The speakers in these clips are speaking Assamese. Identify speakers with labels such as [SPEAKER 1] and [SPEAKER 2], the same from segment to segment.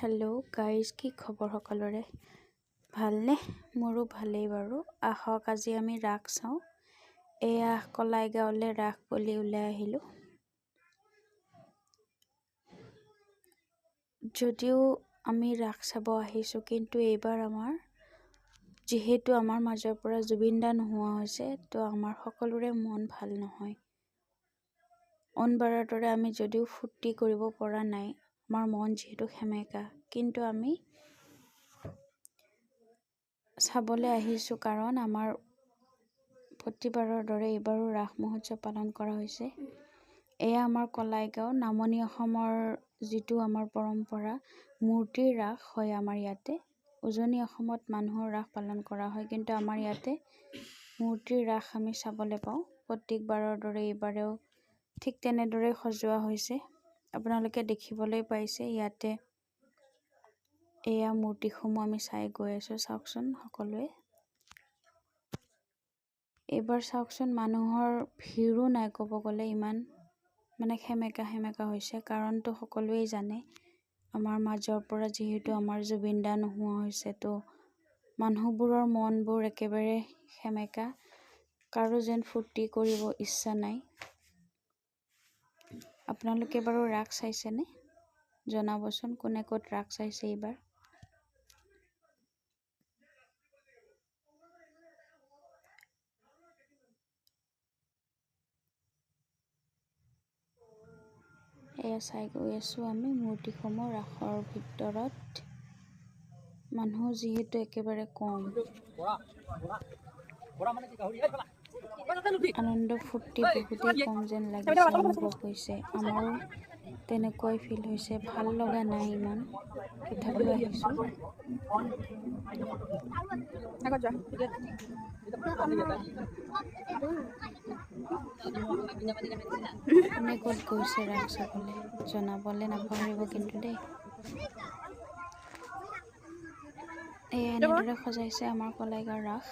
[SPEAKER 1] হেল্ল' গাইজ, কি খবৰ সকলোৰে? ভালনে? মোৰো ভালেই বাৰু। আহক আজি আমি ৰাস চাওঁ। এয়া কলাই গাঁৱলৈ ৰাস বুলি ওলাই আহিলোঁ। যদিও আমি ৰাস চাব আহিছোঁ, কিন্তু এইবাৰ যিহেতু আমাৰ মাজৰ পৰা জুবিন দা নোহোৱা হৈছে, তো আমাৰ সকলোৰে মন ভাল নহয়। অনবাৰৰ দৰে আমি যদিও ফূৰ্তি কৰিব পৰা নাই, আমাৰ মন যিহেতু সেমেকা, কিন্তু আমি চাবলৈ আহিছোঁ কাৰণ আমাৰ প্ৰতিবাৰৰ দৰে এইবাৰো ৰাস মহোৎসৱ পালন কৰা হৈছে। এয়া আমাৰ কলাই গাঁও, নামনি অসমৰ যিটো আমাৰ পৰম্পৰা, মূৰ্তিৰ ৰাস হয় আমাৰ ইয়াতে। উজনি অসমত মানুহৰ ৰাস পালন কৰা হয়, কিন্তু আমাৰ ইয়াতে মূৰ্তিৰ ৰাস আমি চাবলৈ পাওঁ। প্ৰত্যেকবাৰৰ দৰে এইবাৰেও ঠিক তেনেদৰে সজোৱা হৈছে। আপোনালোকে দেখিবলৈ পাইছে ইয়াতে এয়া মূৰ্তিসমূহ আমি চাই গৈ আছোঁ। চাওকচোন সকলোৱে। এইবাৰ চাওকচোন, মানুহৰ ভিৰো নাই ক'ব গ'লে, ইমান সেমেকা হৈছে। কাৰণটো সকলোৱেই জানে, আমাৰ মাজৰ পৰা যিহেতু আমাৰ জুবিন দা নোহোৱা হৈছে, তো মানুহবোৰৰ মনবোৰ একেবাৰে সেমেকা। কাৰো যেন ফূৰ্তি কৰিব ইচ্ছা নাই। আপোনালোকে বাৰু ৰাস চাইছেনে? জনাবচোন কোনে ক'ত ৰাস চাইছে এইবাৰ। এয়া চাই গৈ আছোঁ আমি মূৰ্তিসমূহ। ৰাসৰ ভিতৰত মানুহ যিহেতু একেবাৰে কম, আনন্দ ফূৰ্তি বহুতেই কম যেন লাগিছে, অনুভৱ হৈছে। আমাৰো তেনেকুৱাই ফিল হৈছে। ভাল লগা নাই ইমান, তথাপিও আহিছোঁ। কোনে ক'ত গৈছে ৰাস চাবলৈ জনাবলৈ নাপাহৰিব কিন্তু দেই। এনেদৰে সজাইছে আমাৰ কলাইগাঁও ৰাস।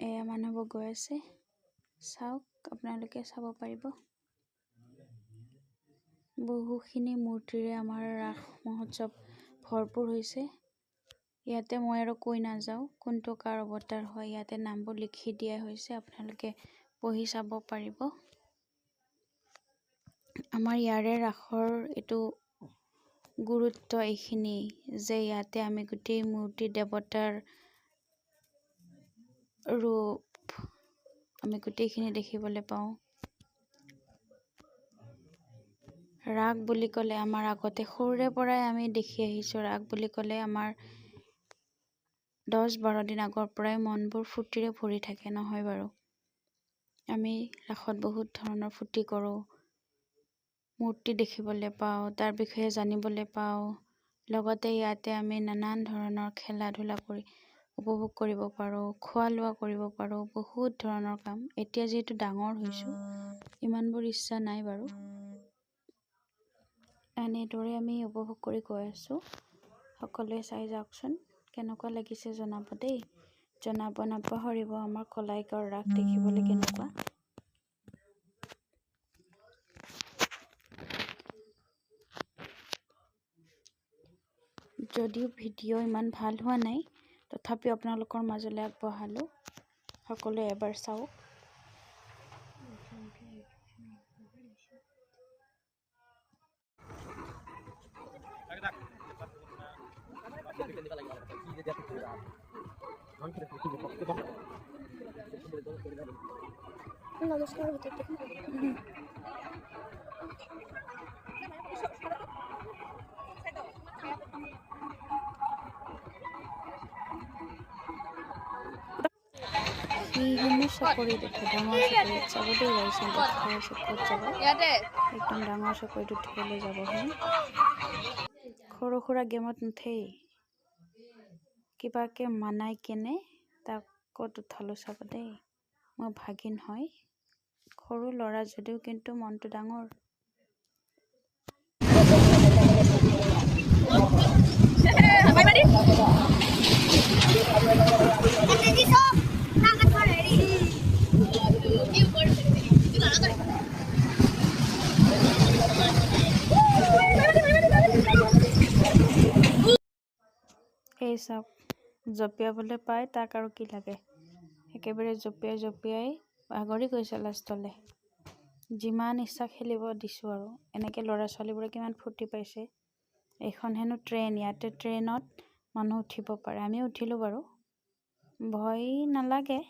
[SPEAKER 1] এয়া মানুহবোৰ গৈ আছে, চাওক, আপোনালোকে চাব পাৰিব। বহুখিনি মূৰ্তিৰে আমাৰ ৰাস মহোৎসৱ ভৰপূৰ হৈছে। ইয়াতে মই আৰু কৈ নাযাওঁ কোনটো কাৰ অৱতাৰ হয়, ইয়াতে নামবোৰ লিখি দিয়া হৈছে, আপোনালোকে পঢ়ি চাব পাৰিব। আমাৰ ইয়াৰে ৰাসৰ এইটো গুৰুত্ব এইখিনি যে ইয়াতে আমি গোটেই মূৰ্তি দেৱতাৰ ৰূপ আমি গোটেইখিনি দেখিবলৈ পাওঁ। ৰাগ বুলি ক'লে আমাৰ আগতে সৰুৰে পৰাই আমি দেখি আহিছোঁ, ৰাগ বুলি ক'লে আমাৰ 10-12 দিন আগৰ পৰাই মনবোৰ ফূৰ্তিৰে ভৰি থাকে, নহয় বাৰু? আমি ৰাসত বহুত ধৰণৰ ফূৰ্তি কৰোঁ, মূৰ্তি দেখিবলৈ পাওঁ, তাৰ বিষয়ে জানিবলৈ পাওঁ। লগতে ইয়াতে আমি নানান ধৰণৰ খেলা ধূলা কৰি উপভোগ কৰিব পাৰোঁ, খোৱা লোৱা কৰিব পাৰোঁ, বহুত ধৰণৰ কাম। এতিয়া যিহেতু ডাঙৰ হৈছোঁ, ইমানবোৰ ইচ্ছা নাই বাৰু। এনেদৰে আমি উপভোগ কৰি গৈ আছোঁ। সকলোৱে চাই যাওকচোন, কেনেকুৱা লাগিছে জনাব দেই। জনাব নাপাহৰিব আমাৰ কলাইগাঁৱৰ ৰাস দেখিবলৈ কেনেকুৱা। যদিও ভিডিঅ' ইমান ভাল হোৱা নাই, তথাপিও আপোনালোকৰ মাজলৈ আগবঢ়ালোঁ। সকলোৱে এবাৰ চাওক।
[SPEAKER 2] নমস্কাৰ।
[SPEAKER 1] সেইসমূহ চকৰি দেখে, ডাঙৰ চকৰিত যাব দেই গাইছে, দেখাই আছে ক'ত যাব। একদম ডাঙৰ চকৰিত উঠিবলৈ যাব হয়। সৰু সুৰা গেমত নুঠেই, কিবাকে মানাই কেনে তাক ক'ত উঠালোঁ চাব দেই। মই ভাগিন হয়, সৰু ল'ৰা যদিও কিন্তু মনটো ডাঙৰ। চাওক জঁপিয়াবলৈ পায় তাক আৰু কি লাগে, একেবাৰে জঁপিয়াই ভাগৰি গৈছে লাষ্টলে। যিমান ইচ্ছা খেলিব দিছোঁ আৰু এনেকৈ ল'ৰা ছোৱালীবোৰে কিমান ফূৰ্তি পাইছে। এইখন হেনো ট্ৰেইন, ইয়াতে ট্ৰেইনত মানুহ উঠিব পাৰে, আমি উঠিলোঁ বাৰু, ভয় নালাগে,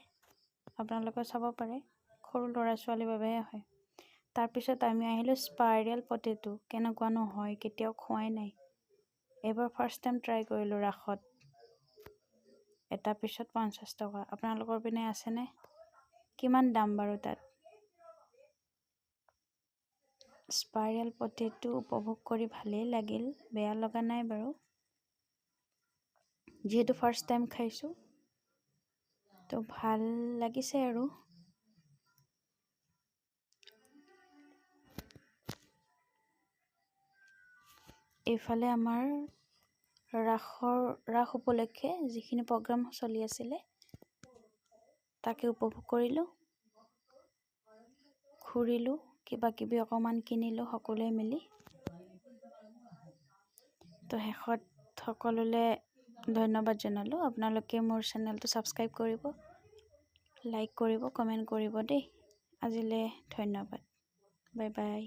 [SPEAKER 1] আপোনালোকে চাব পাৰে, সৰু ল'ৰা ছোৱালীৰ বাবেহে হয়। তাৰপিছত আমি আহিলোঁ স্পাইৰেল পটেটো, কেনেকুৱানো হয় কেতিয়াও খোৱাই নাই, এইবাৰ ফাৰ্ষ্ট টাইম ট্ৰাই কৰিলোঁ ৰাসত। এটা পিছত 50 টকা, আপোনালোকৰ পিনে আছেনে? কিমান দাম বাৰু তাত? স্পাইৰেল পটেটো উপভোগ কৰি ভালেই লাগিল, বেয়া লগা নাই বাৰু, যিহেতু ফাৰ্ষ্ট টাইম খাইছোঁ তো ভাল লাগিছে আৰু। এইফালে আমাৰ ৰাস উপলক্ষে যিখিনি প্ৰগ্ৰাম চলি আছিলে তাকে উপভোগ কৰিলোঁ, ঘূৰিলোঁ, কিবা কিবি অকণমান কিনিলোঁ সকলোৱে মিলি। তো শেষত সকলোলৈ ধন্যবাদ জনালোঁ। আপোনালোকে মোৰ চেনেলটো ছাবস্ক্ৰাইব কৰিব, লাইক কৰিব, কমেণ্ট কৰিব দেই। আজিলৈ ধন্যবাদ, বাই বাই।